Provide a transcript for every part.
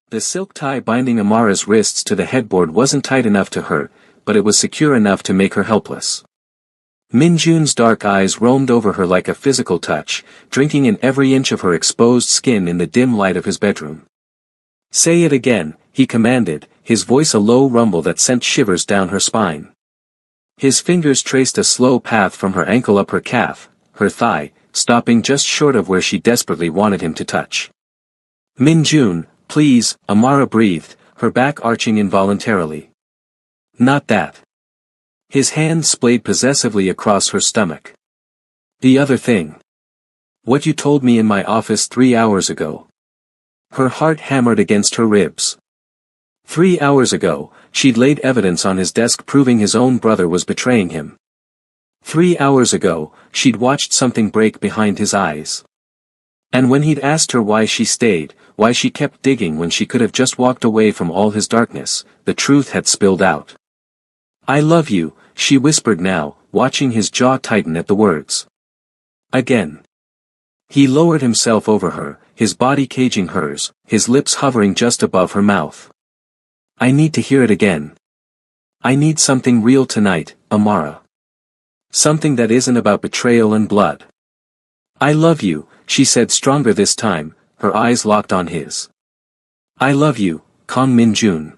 The silk tie binding Amara's wrists to the headboard wasn't tight enough to hurt, but it was secure enough to make her helpless. Minjun's dark eyes roamed over her like a physical touch, drinking in every inch of her exposed skin in the dim light of his bedroom. "Say it again," he commanded, his voice a low rumble that sent shivers down her spine. His fingers traced a slow path from her ankle up her calf, her thigh, stopping just short of where she desperately wanted him to touch. "Minjun, please," Amara breathed, her back arching involuntarily. "Not that." His hand splayed possessively across her stomach. "The other thing. What you told me in my office 3 hours ago." Her heart hammered against her ribs. 3 hours ago, she'd laid evidence on his desk proving his own brother was betraying him. 3 hours ago, she'd watched something break behind his eyes. And when he'd asked her why she stayed, why she kept digging when she could have just walked away from all his darkness, the truth had spilled out. "I love you," she whispered now, watching his jaw tighten at the words. Again. He lowered himself over her, his body caging hers, his lips hovering just above her mouth. "I need to hear it again. I need something real tonight, Amara. Something that isn't about betrayal and blood." "I love you," she said stronger this time, her eyes locked on his. "I love you, Kang Minjun.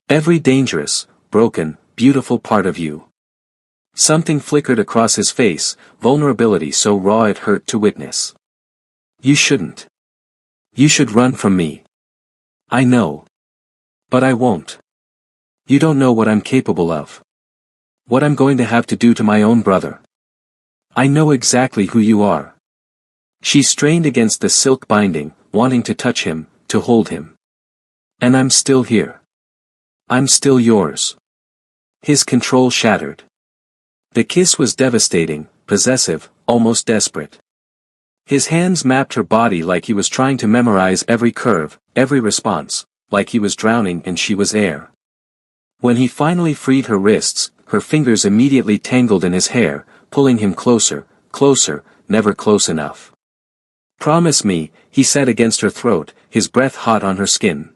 Every dangerous, broken, beautiful part of you." Something flickered across his face, vulnerability so raw it hurt to witness. "You shouldn't. You should run from me. I know. But I won't. You don't know what I'm capable of. What I'm going to have to do to my own brother. I know exactly who you are." She strained against the silk binding, wanting to touch him, to hold him. "And I'm still here. I'm still yours." His control shattered. The kiss was devastating, possessive, almost desperate. His hands mapped her body like he was trying to memorize every curve, every response, like he was drowning and she was air. When he finally freed her wrists, her fingers immediately tangled in his hair, pulling him closer, closer, never close enough. "Promise me," he said against her throat, his breath hot on her skin.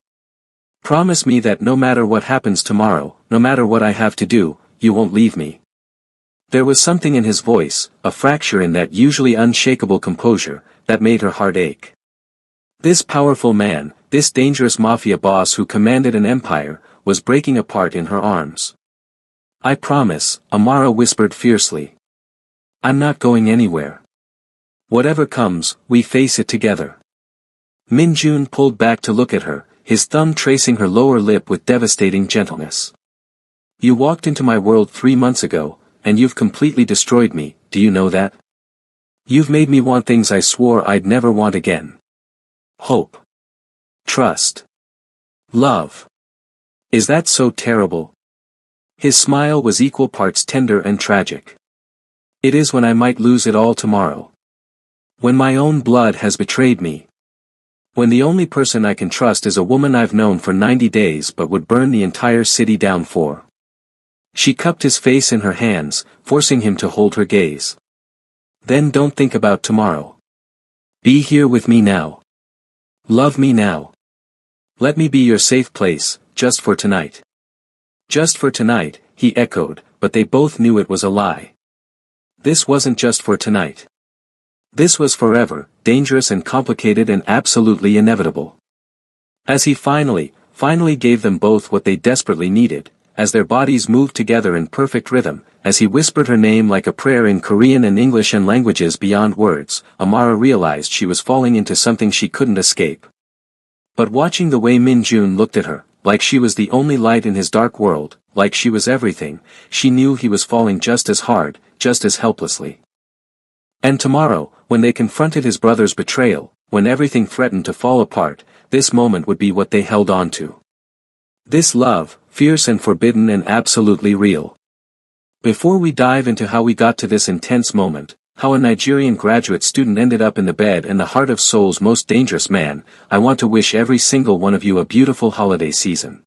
"Promise me that no matter what happens tomorrow, no matter what I have to do, you won't leave me." There was something in his voice, a fracture in that usually unshakable composure, that made her heart ache. This powerful man, this dangerous mafia boss who commanded an empire, was breaking apart in her arms. "I promise," Amara whispered fiercely. "I'm not going anywhere. Whatever comes, we face it together." Minjun pulled back to look at her, his thumb tracing her lower lip with devastating gentleness. "You walked into my world 3 months ago, and you've completely destroyed me, do you know that? You've made me want things I swore I'd never want again. Hope. Trust. Love. Is that so terrible?" His smile was equal parts tender and tragic. "It is when I might lose it all tomorrow. When my own blood has betrayed me. When the only person I can trust is a woman I've known for 90 days but would burn the entire city down for." She cupped his face in her hands, forcing him to hold her gaze. "Then don't think about tomorrow. Be here with me now. Love me now. Let me be your safe place, just for tonight." "Just for tonight," he echoed, but they both knew it was a lie. This wasn't just for tonight. This was forever, dangerous and complicated and absolutely inevitable. As he finally gave them both what they desperately needed, as their bodies moved together in perfect rhythm, as he whispered her name like a prayer in Korean and English and languages beyond words, Amara realized she was falling into something she couldn't escape. But watching the way Minjun looked at her, like she was the only light in his dark world, like she was everything, she knew he was falling just as hard, just as helplessly. And tomorrow, when they confronted his brother's betrayal, when everything threatened to fall apart, this moment would be what they held on to. This love, fierce and forbidden and absolutely real. Before we dive into how we got to this intense moment, how a Nigerian graduate student ended up in the bed and the heart of Seoul's most dangerous man, I want to wish every single one of you a beautiful holiday season.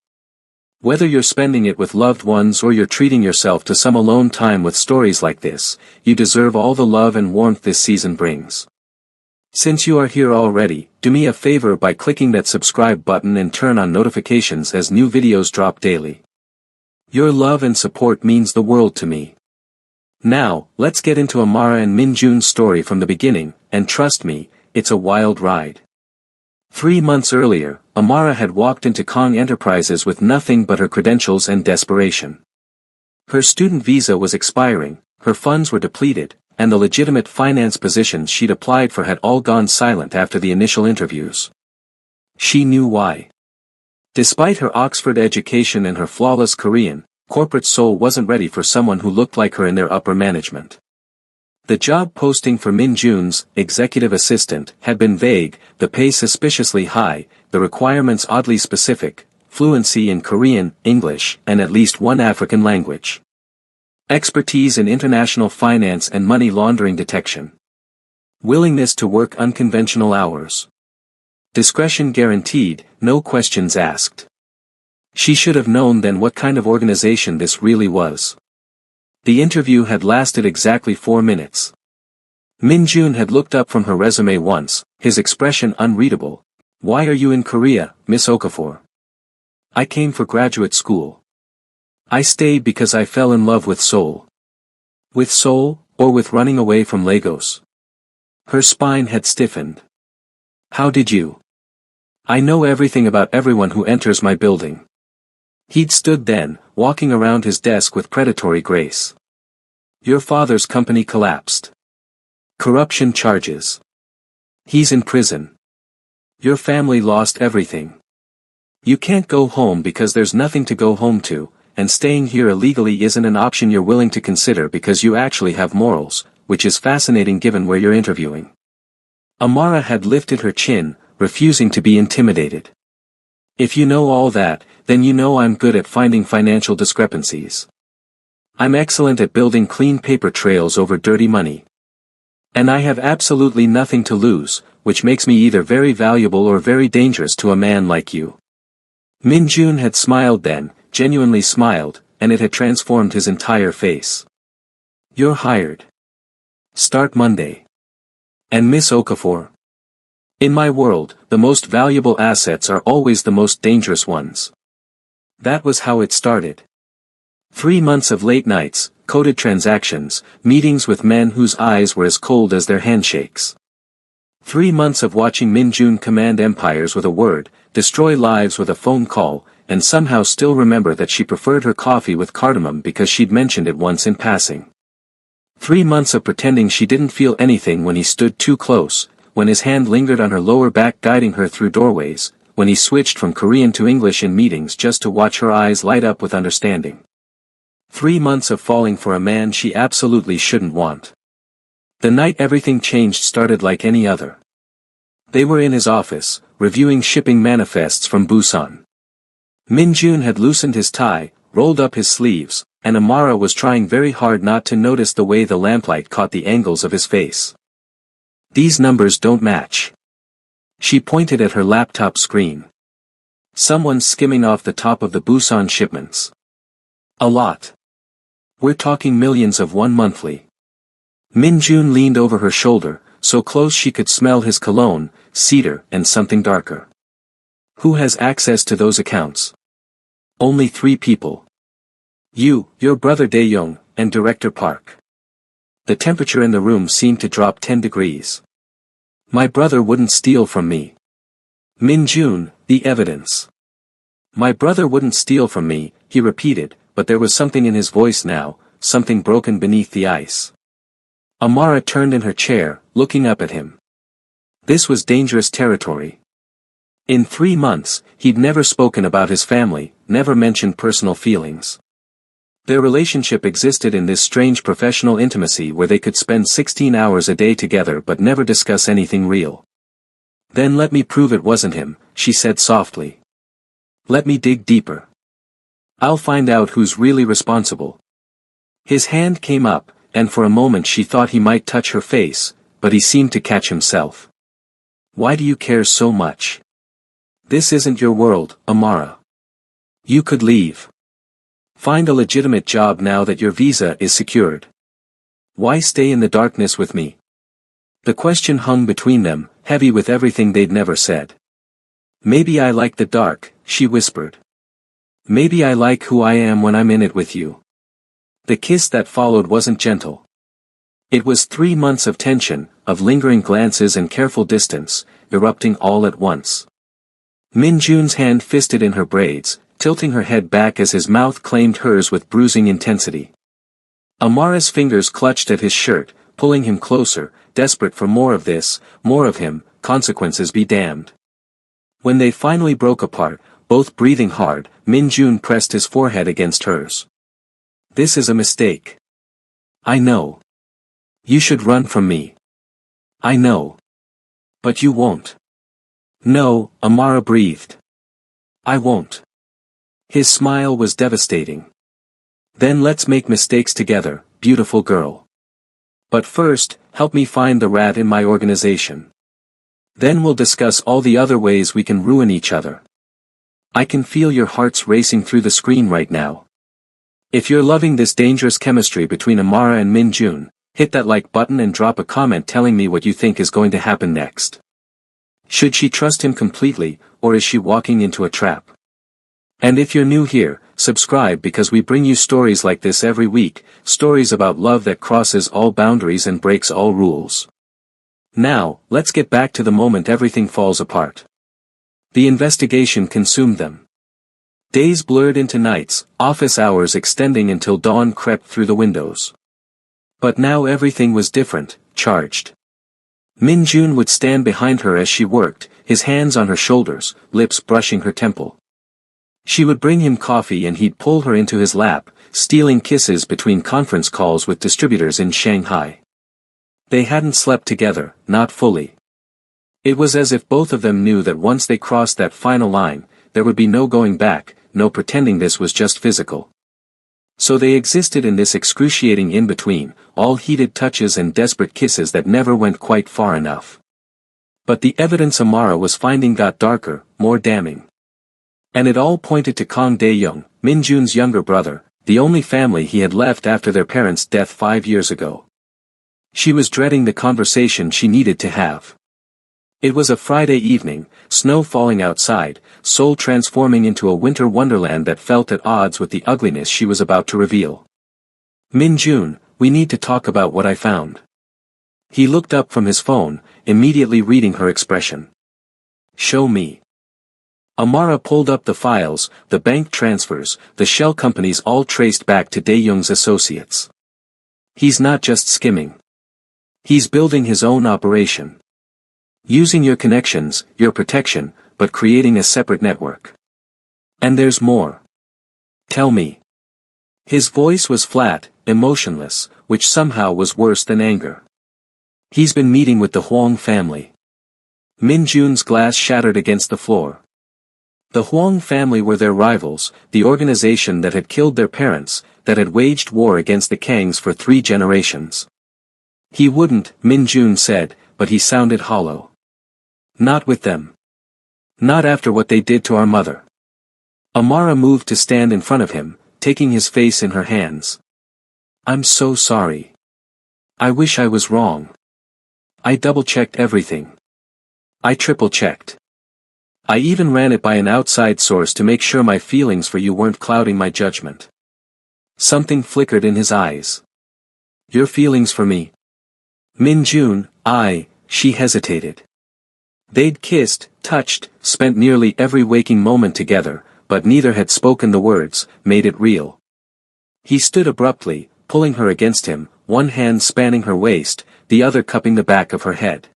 Whether you're spending it with loved ones or you're treating yourself to some alone time with stories like this, you deserve all the love and warmth this season brings. Since you are here already, do me a favor by clicking that subscribe button and turn on notifications as new videos drop daily. Your love and support means the world to me. Now, let's get into Amara and Minjun's story from the beginning, and trust me, it's a wild ride. 3 months earlier, Amara had walked into Kong Enterprises with nothing but her credentials and desperation. Her student visa was expiring, her funds were depleted, and the legitimate finance positions she'd applied for had all gone silent after the initial interviews. She knew why. Despite her Oxford education and her flawless Korean, corporate soul wasn't ready for someone who looked like her in their upper management. The job posting for Minjun's executive assistant had been vague, the pay suspiciously high, the requirements oddly specific, fluency in Korean, English, and at least one African language. Expertise in international finance and money laundering detection. Willingness to work unconventional hours. Discretion guaranteed, no questions asked. She should have known then what kind of organization this really was. The interview had lasted exactly 4 minutes. Minjun had looked up from her resume once, his expression unreadable. "Why are you in Korea, Miss Okafor?" "I came for graduate school. I stayed because I fell in love with Seoul." "With Seoul, or with running away from Lagos?" Her spine had stiffened. "How did you?" "I know everything about everyone who enters my building." He'd stood then, walking around his desk with predatory grace. "Your father's company collapsed. Corruption charges. He's in prison. Your family lost everything. You can't go home because there's nothing to go home to, and staying here illegally isn't an option you're willing to consider because you actually have morals, which is fascinating given where you're interviewing." Amara had lifted her chin, refusing to be intimidated. "If you know all that, then you know I'm good at finding financial discrepancies. I'm excellent at building clean paper trails over dirty money. And I have absolutely nothing to lose, which makes me either very valuable or very dangerous to a man like you." Minjun had smiled then, genuinely smiled, and it had transformed his entire face. "You're hired. Start Monday. And Miss Okafor? In my world, the most valuable assets are always the most dangerous ones." That was how it started. 3 months of late nights, coded transactions, meetings with men whose eyes were as cold as their handshakes. 3 months of watching Minjun command empires with a word, destroy lives with a phone call, and somehow still remember that she preferred her coffee with cardamom because she'd mentioned it once in passing. 3 months of pretending she didn't feel anything when he stood too close, when his hand lingered on her lower back guiding her through doorways, when he switched from Korean to English in meetings just to watch her eyes light up with understanding. 3 months of falling for a man she absolutely shouldn't want. The night everything changed started like any other. They were in his office, reviewing shipping manifests from Busan. Minjun had loosened his tie, rolled up his sleeves, and Amara was trying very hard not to notice the way the lamplight caught the angles of his face. "These numbers don't match." She pointed at her laptop screen. "Someone's skimming off the top of the Busan shipments. A lot. We're talking millions of one monthly." Minjun leaned over her shoulder, so close she could smell his cologne, cedar, and something darker. "Who has access to those accounts?" "Only 3 people. You, your brother Dae-young, and Director Park." The temperature in the room seemed to drop 10 degrees. "My brother wouldn't steal from me." "Minjun, the evidence." "My brother wouldn't steal from me," he repeated, but there was something in his voice now, something broken beneath the ice. Amara turned in her chair, looking up at him. This was dangerous territory. In 3 months, he'd never spoken about his family, never mentioned personal feelings. Their relationship existed in this strange professional intimacy where they could spend 16 hours a day together but never discuss anything real. "Then let me prove it wasn't him," she said softly. "Let me dig deeper. I'll find out who's really responsible." His hand came up, and for a moment she thought he might touch her face, but he seemed to catch himself. "Why do you care so much? This isn't your world, Amara. You could leave. Find a legitimate job now that your visa is secured. Why stay in the darkness with me?" The question hung between them, heavy with everything they'd never said. Maybe I like the dark, she whispered. Maybe I like who I am when I'm in it with you. The kiss that followed wasn't gentle. It was 3 months of tension, of lingering glances and careful distance, erupting all at once. Min Jun's hand fisted in her braids, tilting her head back as his mouth claimed hers with bruising intensity. Amara's fingers clutched at his shirt, pulling him closer, desperate for more of this, more of him, consequences be damned. When they finally broke apart, both breathing hard, Min Jun pressed his forehead against hers. This is a mistake. I know. You should run from me. I know. But you won't. No, Amara breathed. I won't. His smile was devastating. Then let's make mistakes together, beautiful girl. But first, help me find the rat in my organization. Then we'll discuss all the other ways we can ruin each other. I can feel your hearts racing through the screen right now. If you're loving this dangerous chemistry between Amara and Min Jun, hit that like button and drop a comment telling me what you think is going to happen next. Should she trust him completely, or is she walking into a trap? And if you're new here, subscribe because we bring you stories like this every week, stories about love that crosses all boundaries and breaks all rules. Now, let's get back to the moment everything falls apart. The investigation consumed them. Days blurred into nights, office hours extending until dawn crept through the windows. But now everything was different, charged. Min Jun would stand behind her as she worked, his hands on her shoulders, lips brushing her temple. She would bring him coffee and he'd pull her into his lap, stealing kisses between conference calls with distributors in Shanghai. They hadn't slept together, not fully. It was as if both of them knew that once they crossed that final line, there would be no going back, no pretending this was just physical. So they existed in this excruciating in-between, all heated touches and desperate kisses that never went quite far enough. But the evidence Amara was finding got darker, more damning. And it all pointed to Kang Dae-young, Min Jun's younger brother, the only family he had left after their parents' death 5 years ago. She was dreading the conversation she needed to have. It was a Friday evening, snow falling outside, Seoul transforming into a winter wonderland that felt at odds with the ugliness she was about to reveal. Min Jun, we need to talk about what I found. He looked up from his phone, immediately reading her expression. Show me. Amara pulled up the files, the bank transfers, the shell companies all traced back to Dae-young's associates. He's not just skimming. He's building his own operation. Using your connections, your protection, but creating a separate network. And there's more. Tell me. His voice was flat, emotionless, which somehow was worse than anger. He's been meeting with the Huang family. Min Jun's glass shattered against the floor. The Huang family were their rivals, the organization that had killed their parents, that had waged war against the Kangs for 3 generations. He wouldn't, Min Jun said, but he sounded hollow. Not with them. Not after what they did to our mother. Amara moved to stand in front of him, taking his face in her hands. I'm so sorry. I wish I was wrong. I double-checked everything. I triple-checked. I even ran it by an outside source to make sure my feelings for you weren't clouding my judgment. Something flickered in his eyes. Your feelings for me? Min Jun, she hesitated. They'd kissed, touched, spent nearly every waking moment together, but neither had spoken the words, made it real. He stood abruptly, pulling her against him, one hand spanning her waist, the other cupping the back of her head.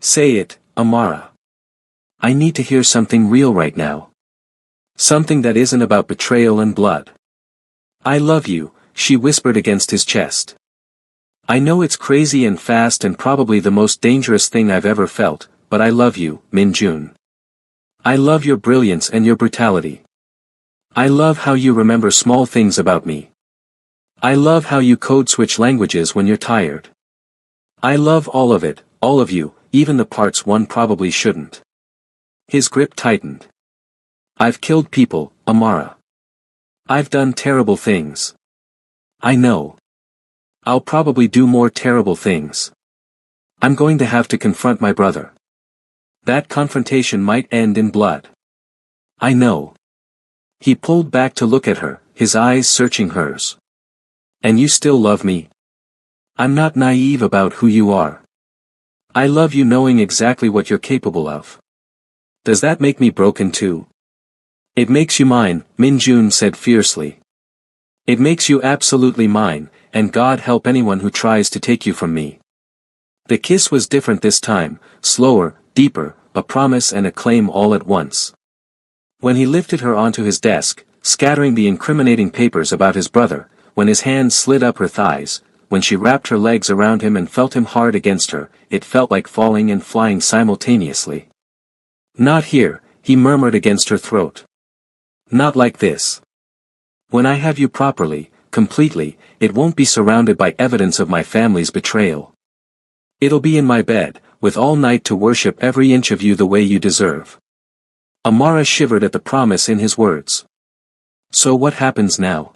Say it, Amara. I need to hear something real right now. Something that isn't about betrayal and blood. I love you, she whispered against his chest. I know it's crazy and fast and probably the most dangerous thing I've ever felt, but I love you, Min Jun. I love your brilliance and your brutality. I love how you remember small things about me. I love how you code switch languages when you're tired. I love all of it, all of you, even the parts one probably shouldn't. His grip tightened. I've killed people, Amara. I've done terrible things. I know. I'll probably do more terrible things. I'm going to have to confront my brother. That confrontation might end in blood. I know. He pulled back to look at her, his eyes searching hers. And you still love me? I'm not naive about who you are. I love you knowing exactly what you're capable of. Does that make me broken too? It makes you mine, Min-jun said fiercely. It makes you absolutely mine, and God help anyone who tries to take you from me. The kiss was different this time, slower, deeper, a promise and a claim all at once. When he lifted her onto his desk, scattering the incriminating papers about his brother, when his hands slid up her thighs, when she wrapped her legs around him and felt him hard against her, it felt like falling and flying simultaneously. Not here, he murmured against her throat. Not like this. When I have you properly, completely, it won't be surrounded by evidence of my family's betrayal. It'll be in my bed, with all night to worship every inch of you the way you deserve. Amara shivered at the promise in his words. So what happens now?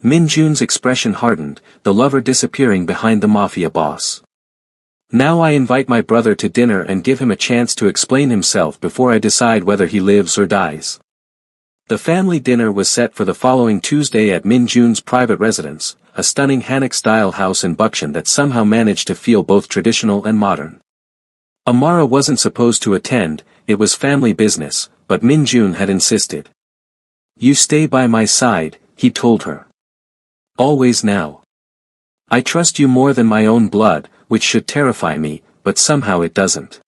Min-jun's expression hardened, the lover disappearing behind the Mafia boss. Now I invite my brother to dinner and give him a chance to explain himself before I decide whether he lives or dies. The family dinner was set for the following Tuesday at Min-jun's private residence, a stunning Hanok-style house in Bucheon that somehow managed to feel both traditional and modern. Amara wasn't supposed to attend, it was family business, but Min-jun had insisted. You stay by my side, he told her. Always now. I trust you more than my own blood, which should terrify me, but somehow it doesn't.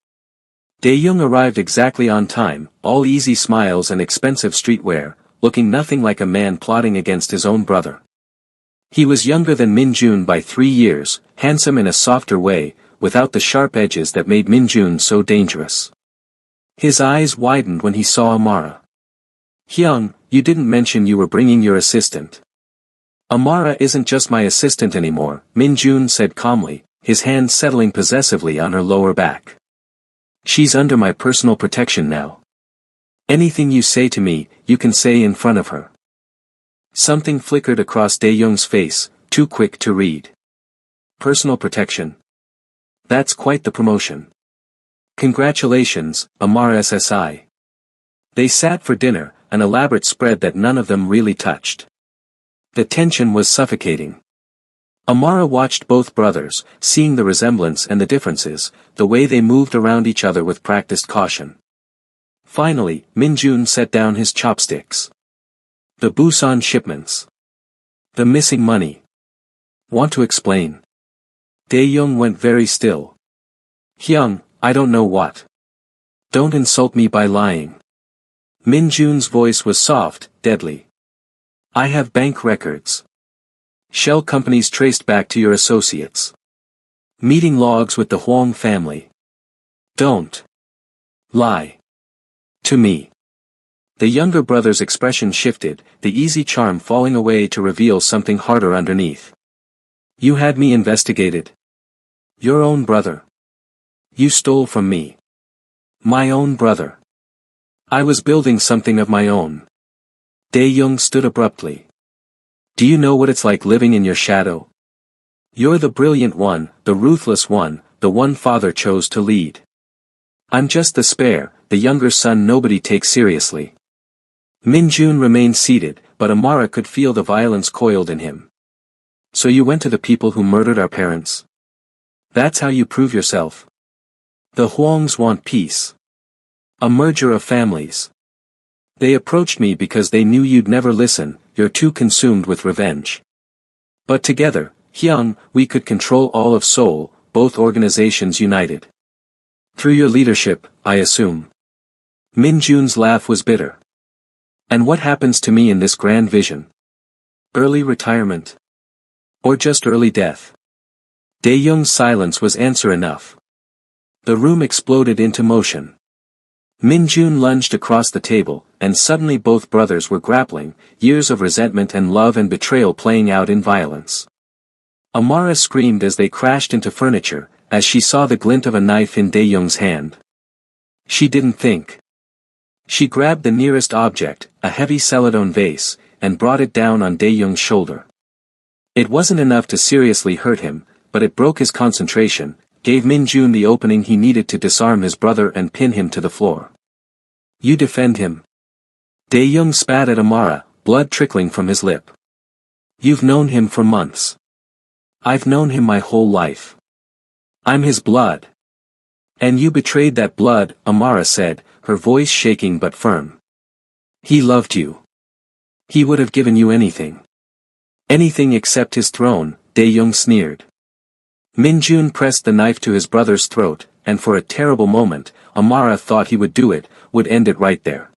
Dae-young arrived exactly on time, all easy smiles and expensive streetwear, looking nothing like a man plotting against his own brother. He was younger than Min-jun by 3 years, handsome in a softer way, without the sharp edges that made Min-jun so dangerous. His eyes widened when he saw Amara. Hyung, you didn't mention you were bringing your assistant. Amara isn't just my assistant anymore, Min-jun said calmly, his hand settling possessively on her lower back. She's under my personal protection now. Anything you say to me, you can say in front of her. Something flickered across Dae-young's face, too quick to read. Personal protection. That's quite the promotion. Congratulations, Amara SSI. They sat for dinner, an elaborate spread that none of them really touched. The tension was suffocating. Amara watched both brothers, seeing the resemblance and the differences, the way they moved around each other with practiced caution. Finally, Min-jun set down his chopsticks. The Busan shipments. The missing money. Want to explain? Dae-young went very still. Hyung, I don't know what. Don't insult me by lying. Min-jun's voice was soft, deadly. I have bank records. Shell companies traced back to your associates. Meeting logs with the Huang family. Don't lie to me. The younger brother's expression shifted, the easy charm falling away to reveal something harder underneath. You had me investigated. Your own brother. You stole from me. My own brother. I was building something of my own. Dae-young stood abruptly. Do you know what it's like living in your shadow? You're the brilliant one, the ruthless one, the one father chose to lead. I'm just the spare, the younger son nobody takes seriously. Min-jun remained seated, but Amara could feel the violence coiled in him. So you went to the people who murdered our parents? That's how you prove yourself? The Huangs want peace. A merger of families. They approached me because they knew you'd never listen, you're too consumed with revenge. But together, Hyung, we could control all of Seoul, both organizations united. Through your leadership, I assume. Min-jun's laugh was bitter. And what happens to me in this grand vision? Early retirement? Or just early death? Dae-young's silence was answer enough. The room exploded into motion. Min-jun lunged across the table, and suddenly both brothers were grappling, years of resentment and love and betrayal playing out in violence. Amara screamed as they crashed into furniture, as she saw the glint of a knife in Dae-young's hand. She didn't think. She grabbed the nearest object, a heavy celadone vase, and brought it down on Dae-young's shoulder. It wasn't enough to seriously hurt him, but it broke his concentration, gave Min Jun the opening he needed to disarm his brother and pin him to the floor. You defend him. Dae-young spat at Amara, blood trickling from his lip. You've known him for months. I've known him my whole life. I'm his blood. And you betrayed that blood, Amara said, her voice shaking but firm. He loved you. He would have given you anything. Anything except his throne, Dae-young sneered. Min Jun pressed the knife to his brother's throat, and for a terrible moment, Amara thought he would do it, would end it right there.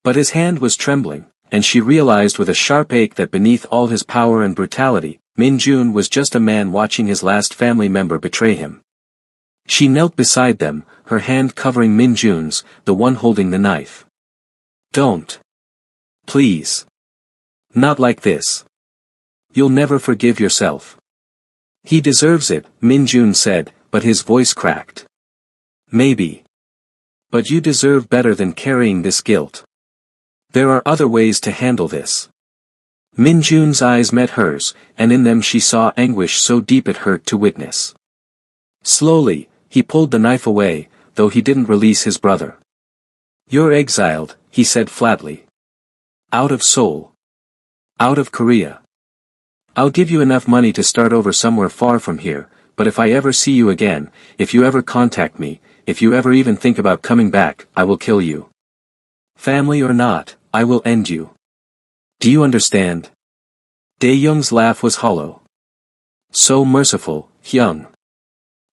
But his hand was trembling, and she realized with a sharp ache that beneath all his power and brutality, Min Jun was just a man watching his last family member betray him. She knelt beside them, her hand covering Min Jun's, the one holding the knife. Don't. Please. Not like this. You'll never forgive yourself. He deserves it, Min Jun said, but his voice cracked. Maybe. But you deserve better than carrying this guilt. There are other ways to handle this. Min Jun's eyes met hers, and in them she saw anguish so deep it hurt to witness. Slowly, he pulled the knife away, though he didn't release his brother. You're exiled, he said flatly. Out of Seoul. Out of Korea. I'll give you enough money to start over somewhere far from here, but if I ever see you again, if you ever contact me, if you ever even think about coming back, I will kill you. Family or not, I will end you. Do you understand? Dae-young's laugh was hollow. So merciful, Hyung.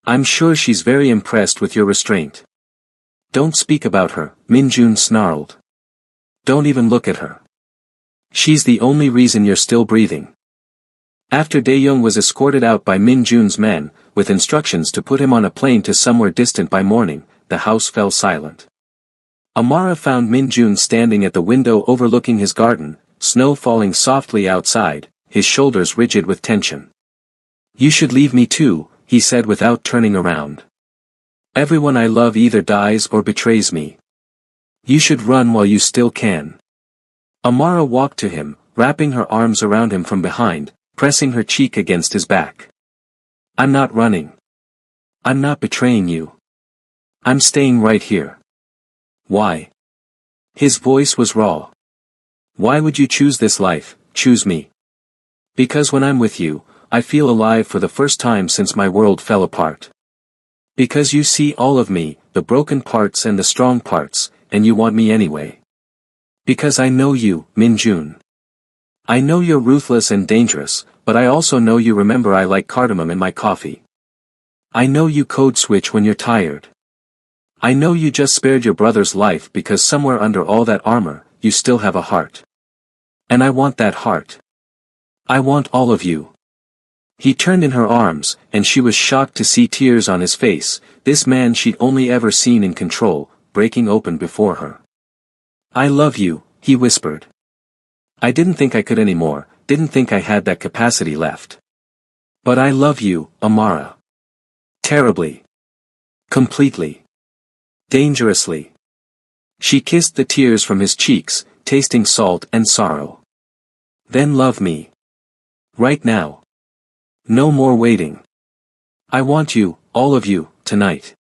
I'm sure she's very impressed with your restraint. Don't speak about her, Min Jun snarled. Don't even look at her. She's the only reason you're still breathing. After Dae-young was escorted out by Min Jun's men, with instructions to put him on a plane to somewhere distant by morning, the house fell silent. Amara found Min Jun standing at the window overlooking his garden, snow falling softly outside, his shoulders rigid with tension. You should leave me too, he said without turning around. Everyone I love either dies or betrays me. You should run while you still can. Amara walked to him, wrapping her arms around him from behind, pressing her cheek against his back. I'm not running. I'm not betraying you. I'm staying right here. Why? His voice was raw. Why would you choose this life, choose me? Because when I'm with you, I feel alive for the first time since my world fell apart. Because you see all of me, the broken parts and the strong parts, and you want me anyway. Because I know you, Min Jun. I know you're ruthless and dangerous, but I also know you remember I like cardamom in my coffee. I know you code switch when you're tired. I know you just spared your brother's life because somewhere under all that armor, you still have a heart. And I want that heart. I want all of you. He turned in her arms, and she was shocked to see tears on his face, this man she'd only ever seen in control, breaking open before her. I love you, he whispered. I didn't think I could anymore, didn't think I had that capacity left. But I love you, Amara. Terribly. Completely. Dangerously. She kissed the tears from his cheeks, tasting salt and sorrow. Then love me. Right now. No more waiting. I want you, all of you, tonight.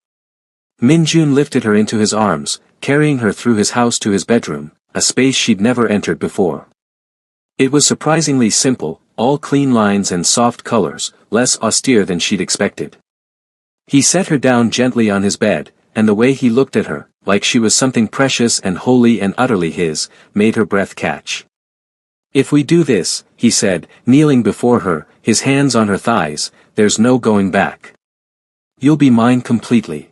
Min Jun lifted her into his arms, carrying her through his house to his bedroom, a space she'd never entered before. It was surprisingly simple, all clean lines and soft colors, less austere than she'd expected. He set her down gently on his bed, and the way he looked at her, like she was something precious and holy and utterly his, made her breath catch. If we do this, he said, kneeling before her, his hands on her thighs, there's no going back. You'll be mine completely.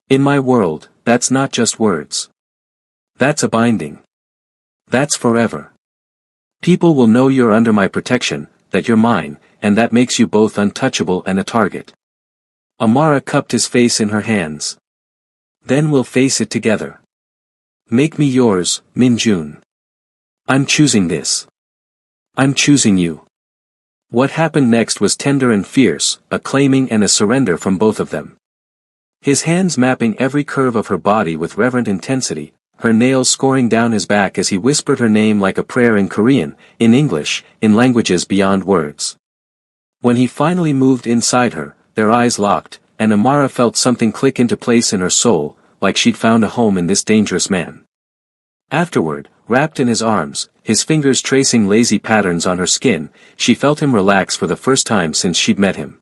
In my world, that's not just words. That's a binding. That's forever. People will know you're under my protection, that you're mine, and that makes you both untouchable and a target. Amara cupped his face in her hands. Then we'll face it together. Make me yours, Min Jun. I'm choosing this. I'm choosing you. What happened next was tender and fierce, a claiming and a surrender from both of them. His hands mapping every curve of her body with reverent intensity, her nails scoring down his back as he whispered her name like a prayer in Korean, in English, in languages beyond words. When he finally moved inside her, their eyes locked, and Amara felt something click into place in her soul, like she'd found a home in this dangerous man. Afterward, wrapped in his arms, his fingers tracing lazy patterns on her skin, she felt him relax for the first time since she'd met him.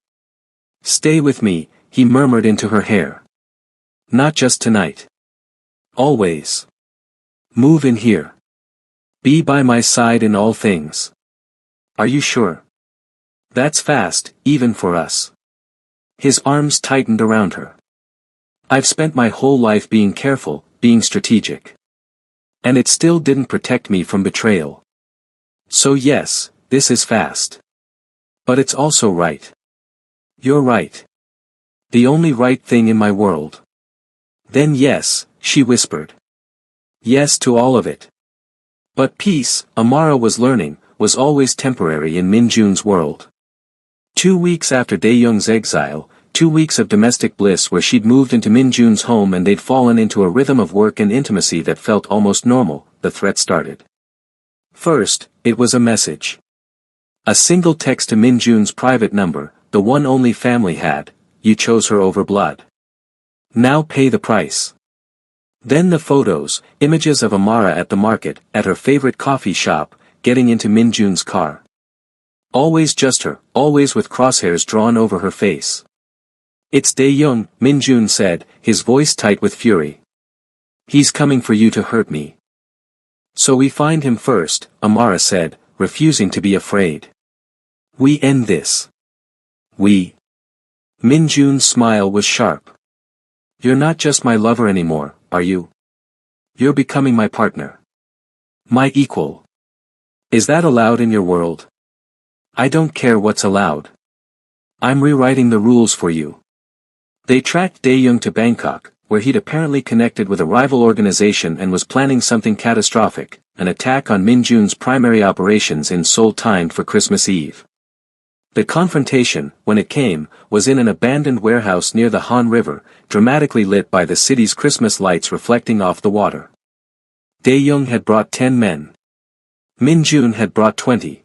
"Stay with me," he murmured into her hair. "Not just tonight. Always. Move in here. Be by my side in all things. Are you sure? That's fast, even for us." His arms tightened around her. "I've spent my whole life being careful, being strategic. And it still didn't protect me from betrayal. So yes, this is fast. But it's also right. You're right. The only right thing in my world." "Then yes," she whispered. "Yes to all of it." But peace, Amara was learning, was always temporary in Minjun's world. 2 weeks after Dae-young's exile, 2 weeks of domestic bliss where she'd moved into Minjun's home and they'd fallen into a rhythm of work and intimacy that felt almost normal, the threat started. First, it was a message. A single text to Minjun's private number, the one only family had: "You chose her over blood. Now pay the price." Then the photos, images of Amara at the market, at her favorite coffee shop, getting into Minjun's car. Always just her, always with crosshairs drawn over her face. "It's Dae-young," Minjun said, his voice tight with fury. "He's coming for you to hurt me." "So we find him first," Amara said, refusing to be afraid. "We end this." "We?" Minjun's smile was sharp. "You're not just my lover anymore, are you? You're becoming my partner. My equal. Is that allowed in your world?" "I don't care what's allowed. I'm rewriting the rules for you." They tracked Dae-young to Bangkok, where he'd apparently connected with a rival organization and was planning something catastrophic, an attack on Minjun's primary operations in Seoul timed for Christmas Eve. The confrontation, when it came, was in an abandoned warehouse near the Han River, dramatically lit by the city's Christmas lights reflecting off the water. Dae-young had brought 10 men. Minjun had brought 20.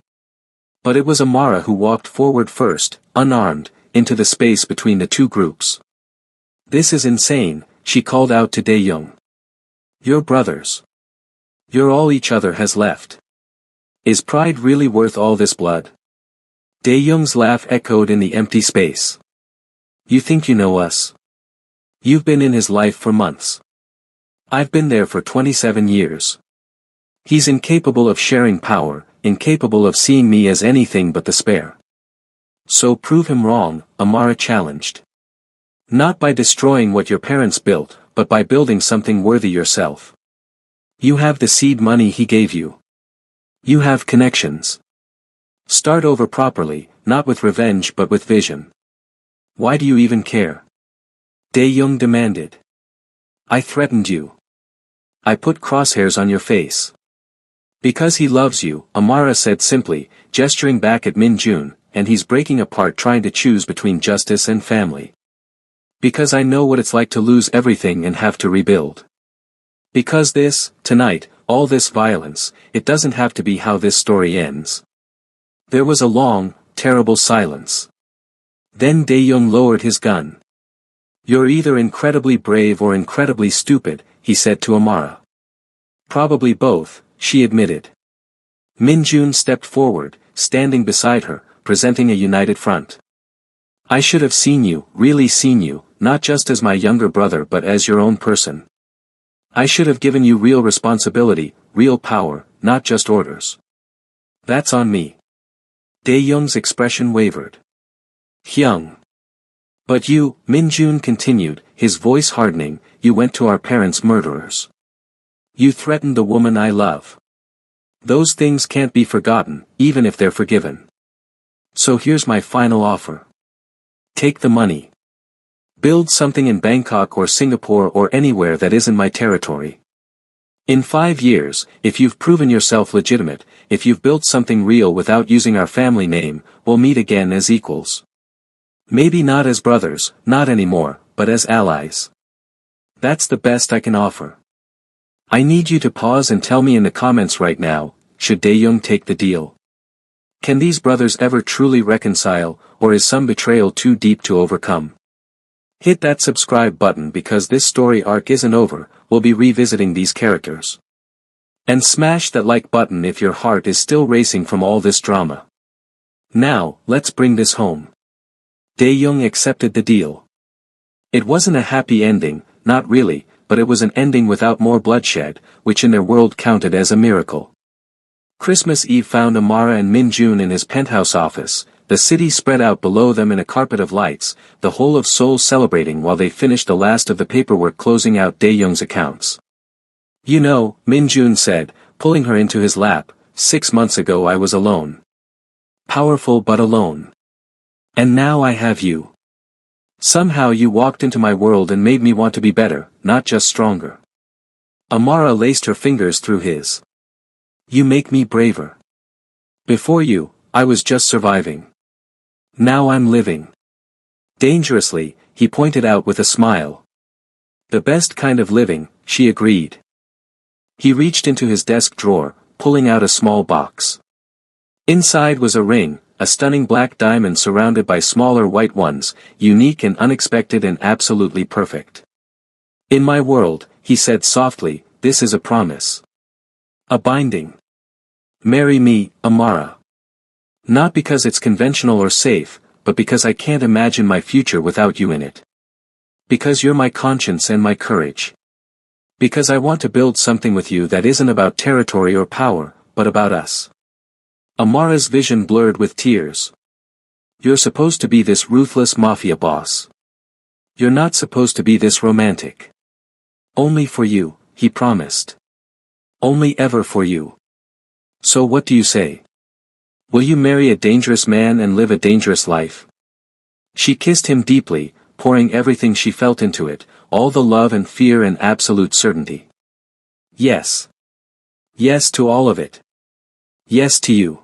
But it was Amara who walked forward first, unarmed, into the space between the two groups. "This is insane," she called out to Dae-young. "You're brothers. You're all each other has left. Is pride really worth all this blood?" Dae-young's laugh echoed in the empty space. "You think you know us? You've been in his life for months. I've been there for 27 years. He's incapable of sharing power, incapable of seeing me as anything but the spare. So prove him wrong," Amara challenged. "Not by destroying what your parents built, but by building something worthy yourself. You have the seed money he gave you. You have connections. Start over properly, not with revenge but with vision. Why do you even care?" Dae-young demanded. "I threatened you. I put crosshairs on your face." "Because he loves you," Amara said simply, gesturing back at Minjun, "and he's breaking apart trying to choose between justice and family. Because I know what it's like to lose everything and have to rebuild. Because tonight, all this violence, it doesn't have to be how this story ends." There was a long, terrible silence. Then Dae-young lowered his gun. "You're either incredibly brave or incredibly stupid," he said to Amara. "Probably both," she admitted. Minjun stepped forward, standing beside her, presenting a united front. "I should have seen you, really seen you, not just as my younger brother but as your own person. I should have given you real responsibility, real power, not just orders. That's on me." Dae-young's expression wavered. "Hyung. But you," Minjun continued, his voice hardening, "you went to our parents' murderers. You threatened the woman I love. Those things can't be forgotten, even if they're forgiven. So here's my final offer. Take the money. Build something in Bangkok or Singapore or anywhere that isn't my territory. In 5 years, if you've proven yourself legitimate, if you've built something real without using our family name, we'll meet again as equals. Maybe not as brothers, not anymore, but as allies. That's the best I can offer. I need you to pause and tell me in the comments right now, should Dae-young take the deal? Can these brothers ever truly reconcile, or is some betrayal too deep to overcome? Hit that subscribe button because this story arc isn't over, we'll be revisiting these characters. And smash that like button if your heart is still racing from all this drama. Now, let's bring this home. Dae-young accepted the deal. It wasn't a happy ending, not really, but it was an ending without more bloodshed, which in their world counted as a miracle. Christmas Eve found Amara and Min-jun in his penthouse office, the city spread out below them in a carpet of lights, the whole of Seoul celebrating while they finished the last of the paperwork closing out Dae-young's accounts. You know, Min-jun said, pulling her into his lap, 6 months ago I was alone. Powerful but alone. And now I have you. Somehow you walked into my world and made me want to be better, not just stronger. Amara laced her fingers through his. You make me braver. Before you, I was just surviving. Now I'm living. Dangerously, he pointed out with a smile. The best kind of living, she agreed. He reached into his desk drawer, pulling out a small box. Inside was a ring, a stunning black diamond surrounded by smaller white ones, unique and unexpected and absolutely perfect. In my world, he said softly, this is a promise. A binding. Marry me, Amara. Not because it's conventional or safe, but because I can't imagine my future without you in it. Because you're my conscience and my courage. Because I want to build something with you that isn't about territory or power, but about us. Amara's vision blurred with tears. You're supposed to be this ruthless mafia boss. You're not supposed to be this romantic. Only for you, he promised. Only ever for you. So what do you say? Will you marry a dangerous man and live a dangerous life? She kissed him deeply, pouring everything she felt into it, all the love and fear and absolute certainty. Yes. Yes to all of it. Yes to you.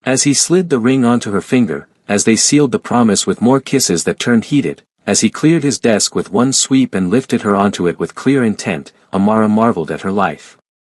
As he slid the ring onto her finger, as they sealed the promise with more kisses that turned heated, as he cleared his desk with one sweep and lifted her onto it with clear intent, Amara marveled at her life.